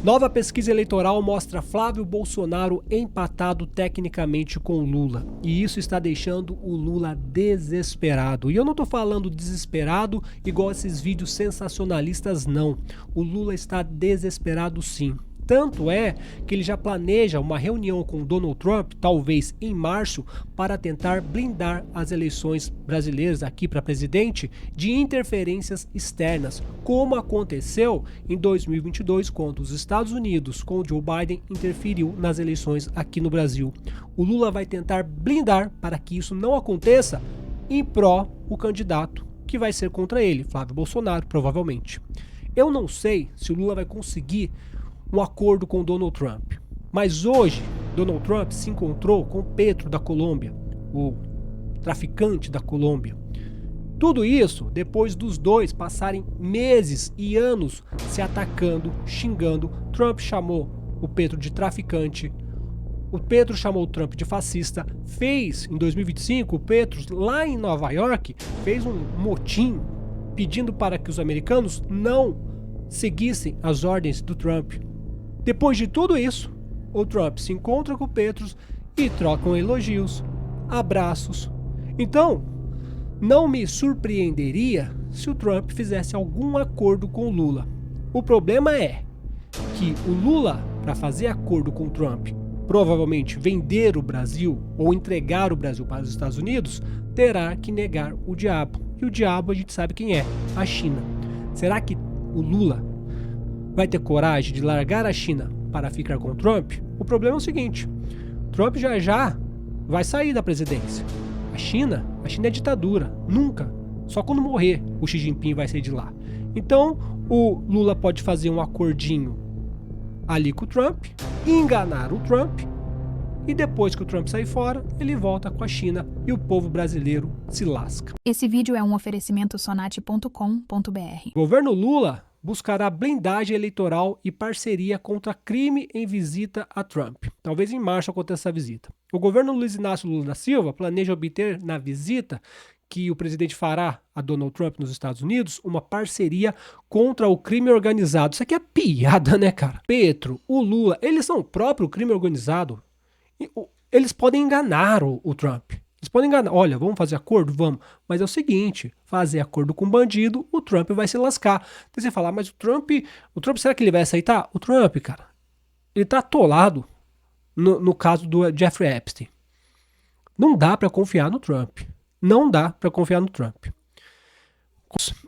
Nova pesquisa eleitoral mostra Flávio Bolsonaro empatado tecnicamente com Lula. E isso está deixando o Lula desesperado. E eu não estou falando desesperado igual esses vídeos sensacionalistas, não. O Lula está desesperado sim. Tanto é que ele já planeja uma reunião com Donald Trump, talvez em março, para tentar blindar as eleições brasileiras aqui para presidente de interferências externas, como aconteceu em 2022, quando os Estados Unidos, com Joe Biden, interferiu nas eleições aqui no Brasil. O Lula vai tentar blindar para que isso não aconteça em pró o candidato que vai ser contra ele, Flávio Bolsonaro, provavelmente. Eu não sei se o Lula vai conseguir um acordo com Donald Trump. Mas hoje, Donald Trump se encontrou com Petro da Colômbia, o traficante da Colômbia. Tudo isso depois dos dois passarem meses e anos se atacando, xingando. Trump chamou o Petro de traficante. O Petro chamou o Trump de fascista. Fez, em 2025, o Petro, lá em Nova York, fez um motim pedindo para que os americanos não seguissem as ordens do Trump. Depois de tudo isso, o Trump se encontra com o Petro e trocam elogios, abraços. Então, não me surpreenderia se o Trump fizesse algum acordo com o Lula. O problema é que o Lula, para fazer acordo com o Trump, provavelmente vender o Brasil ou entregar o Brasil para os Estados Unidos, terá que negar o diabo. E o diabo a gente sabe quem é, a China. Será que o Lula vai ter coragem de largar a China para ficar com o Trump? O problema é o seguinte: Trump já vai sair da presidência. A China é ditadura. Nunca. Só quando morrer o Xi Jinping vai sair de lá. Então o Lula pode fazer um acordinho ali com o Trump, enganar o Trump, e depois que o Trump sair fora, ele volta com a China e o povo brasileiro se lasca. Esse vídeo é um oferecimento sonate.com.br. O governo Lula buscará blindagem eleitoral e parceria contra crime em visita a Trump. Talvez em março aconteça essa visita. O governo Luiz Inácio Lula da Silva planeja obter na visita que o presidente fará a Donald Trump nos Estados Unidos uma parceria contra o crime organizado. Isso aqui é piada, né, cara? Petro, o Lula, eles são o próprio crime organizado. Eles podem enganar o Trump. Eles podem enganar. Olha, vamos fazer acordo? Vamos. Mas é o seguinte, fazer acordo com bandido, o Trump vai se lascar. Então você fala, mas o Trump, será que ele vai aceitar? O Trump, cara, ele tá atolado no caso do Jeffrey Epstein. Não dá pra confiar no Trump. Não dá pra confiar no Trump.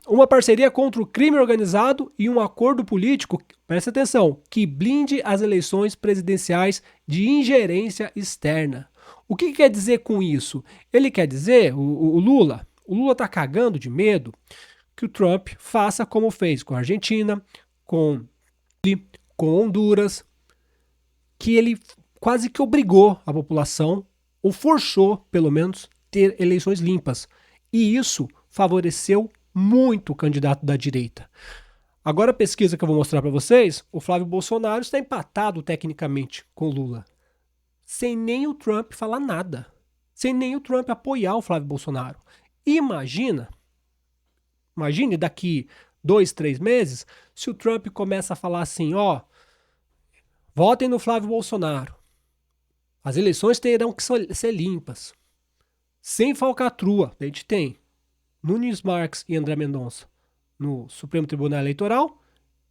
Uma parceria contra o crime organizado e um acordo político, presta atenção, que blinde as eleições presidenciais de ingerência externa. O que quer dizer com isso? Ele quer dizer, o Lula tá cagando de medo que o Trump faça como fez com a Argentina, com Honduras, que ele quase que obrigou a população, ou forçou, pelo menos, ter eleições limpas. E isso favoreceu muito o candidato da direita. Agora a pesquisa que eu vou mostrar para vocês, o Flávio Bolsonaro está empatado tecnicamente com o Lula. Sem nem o Trump falar nada. Sem nem o Trump apoiar o Flávio Bolsonaro. Imagine daqui 2, 3 meses, se o Trump começa a falar assim, votem no Flávio Bolsonaro. As eleições terão que ser limpas. Sem falcatrua. A gente tem Nunes Marques e André Mendonça no Supremo Tribunal Eleitoral,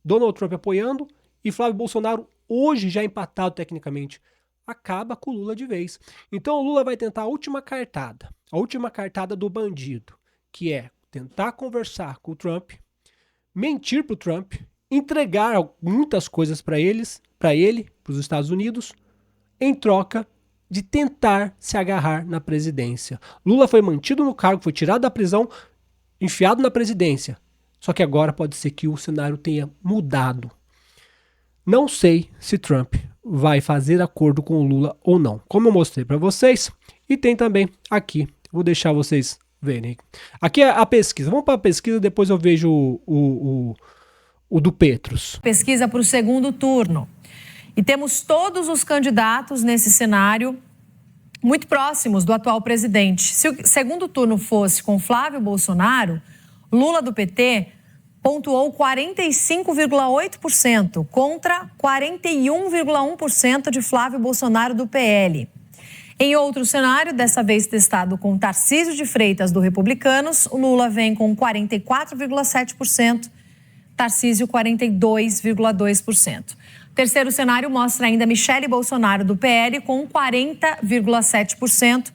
Donald Trump apoiando e Flávio Bolsonaro hoje já empatado tecnicamente. Acaba com o Lula de vez. Então o Lula vai tentar a última cartada do bandido, que é tentar conversar com o Trump, mentir para o Trump, entregar muitas coisas para ele, para os Estados Unidos, em troca de tentar se agarrar na presidência. Lula foi mantido no cargo, foi tirado da prisão, enfiado na presidência. Só que agora pode ser que o cenário tenha mudado. Não sei se Trump vai fazer acordo com o Lula ou não. Como eu mostrei para vocês, e tem também aqui, vou deixar vocês verem. Aqui é a pesquisa. Vamos para a pesquisa, depois eu vejo o do Petros. Pesquisa para o segundo turno. E temos todos os candidatos nesse cenário muito próximos do atual presidente. Se o segundo turno fosse com Flávio Bolsonaro, Lula do PT pontuou 45,8% contra 41,1% de Flávio Bolsonaro do PL. Em outro cenário, dessa vez testado com Tarcísio de Freitas do Republicanos, o Lula vem com 44,7%, Tarcísio 42,2%. O terceiro cenário mostra ainda Michele Bolsonaro do PL com 40,7%.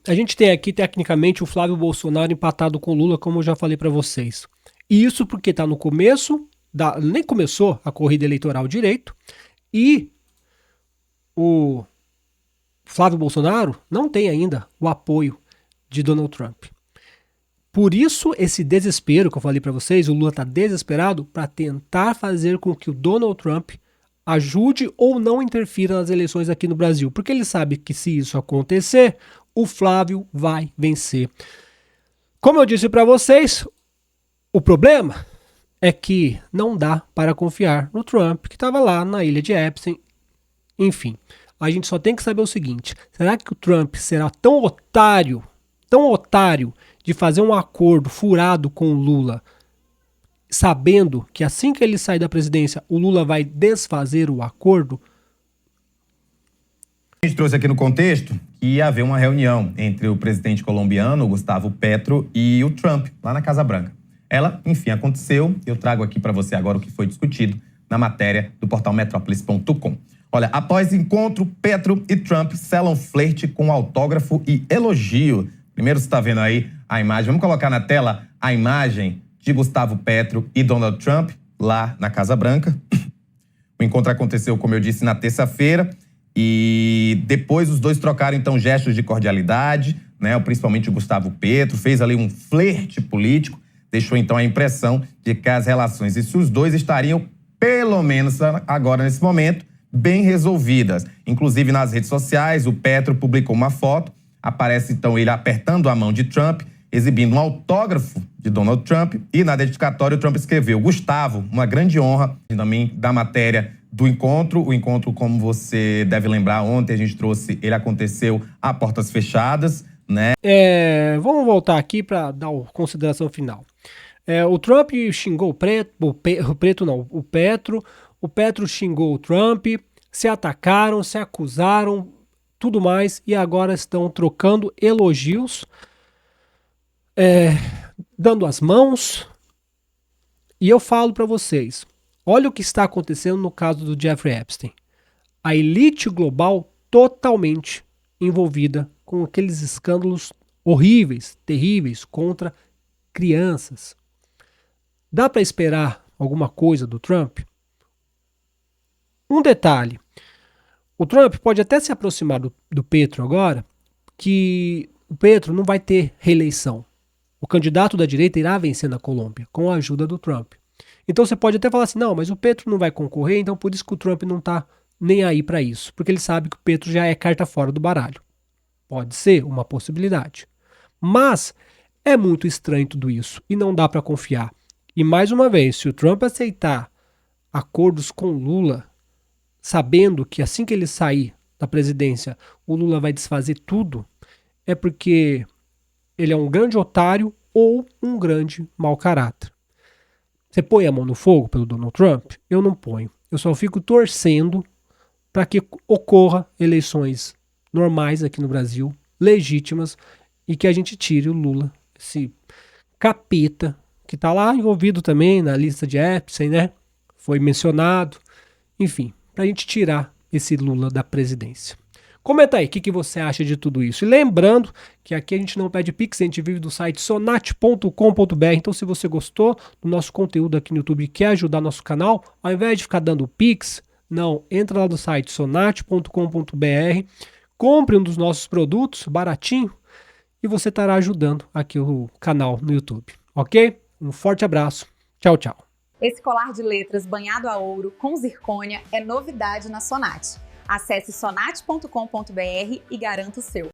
A gente tem aqui, tecnicamente, o Flávio Bolsonaro empatado com o Lula, como eu já falei para vocês. E isso porque está no começo, nem começou a corrida eleitoral direito, e o Flávio Bolsonaro não tem ainda o apoio de Donald Trump. Por isso, esse desespero que eu falei para vocês, o Lula está desesperado para tentar fazer com que o Donald Trump ajude ou não interfira nas eleições aqui no Brasil. Porque ele sabe que se isso acontecer, o Flávio vai vencer. Como eu disse para vocês, o problema é que não dá para confiar no Trump, que estava lá na ilha de Epstein. Enfim, a gente só tem que saber o seguinte: será que o Trump será tão otário de fazer um acordo furado com o Lula, sabendo que assim que ele sair da presidência, o Lula vai desfazer o acordo? A gente trouxe aqui no contexto que ia haver uma reunião entre o presidente colombiano, Gustavo Petro, e o Trump, lá na Casa Branca. Ela, enfim, aconteceu. Eu trago aqui para você agora o que foi discutido na matéria do portal Metrópolis.com. Olha, após encontro, Petro e Trump selam flerte com autógrafo e elogio. Primeiro você está vendo aí a imagem. Vamos colocar na tela a imagem de Gustavo Petro e Donald Trump lá na Casa Branca. O encontro aconteceu, como eu disse, na terça-feira. E depois os dois trocaram, então, gestos de cordialidade, né? Principalmente o Gustavo Petro fez ali um flerte político, deixou, então, a impressão de que as relações entre os dois estariam, pelo menos agora, nesse momento, bem resolvidas. Inclusive, nas redes sociais, o Petro publicou uma foto, aparece, então, ele apertando a mão de Trump, exibindo um autógrafo de Donald Trump, e na dedicatória o Trump escreveu: Gustavo, uma grande honra, também da matéria do encontro. O encontro, como você deve lembrar, ontem a gente trouxe, ele aconteceu a portas fechadas, né? Vamos voltar aqui para dar a consideração final. O Trump xingou o Petro, o Petro xingou o Trump, se atacaram, se acusaram, tudo mais, e agora estão trocando elogios, dando as mãos. E eu falo para vocês, olha o que está acontecendo no caso do Jeffrey Epstein. A elite global totalmente envolvida com aqueles escândalos horríveis, terríveis, contra crianças. Dá para esperar alguma coisa do Trump? Um detalhe, o Trump pode até se aproximar do Petro agora, que o Petro não vai ter reeleição. O candidato da direita irá vencer na Colômbia, com a ajuda do Trump. Então você pode até falar assim, não, mas o Petro não vai concorrer, então por isso que o Trump não está nem aí para isso, porque ele sabe que o Petro já é carta fora do baralho. Pode ser uma possibilidade. Mas é muito estranho tudo isso e não dá para confiar. E mais uma vez, se o Trump aceitar acordos com Lula, sabendo que assim que ele sair da presidência, o Lula vai desfazer tudo, é porque ele é um grande otário ou um grande mau caráter. Você põe a mão no fogo pelo Donald Trump? Eu não ponho. Eu só fico torcendo para que ocorra eleições normais aqui no Brasil, legítimas, e que a gente tire o Lula, esse capeta, que está lá envolvido também na lista de Epstein, né? Foi mencionado. Enfim, para a gente tirar esse Lula da presidência. Comenta aí o que você acha de tudo isso. E lembrando que aqui a gente não pede Pix, a gente vive do site sonate.com.br. Então, se você gostou do nosso conteúdo aqui no YouTube e quer ajudar nosso canal, ao invés de ficar dando Pix, não, entra lá no site sonate.com.br, compre um dos nossos produtos, baratinho, e você estará ajudando aqui o canal no YouTube, ok? Um forte abraço. Tchau, tchau. Esse colar de letras banhado a ouro com zircônia é novidade na Sonate. Acesse sonate.com.br e garanta o seu.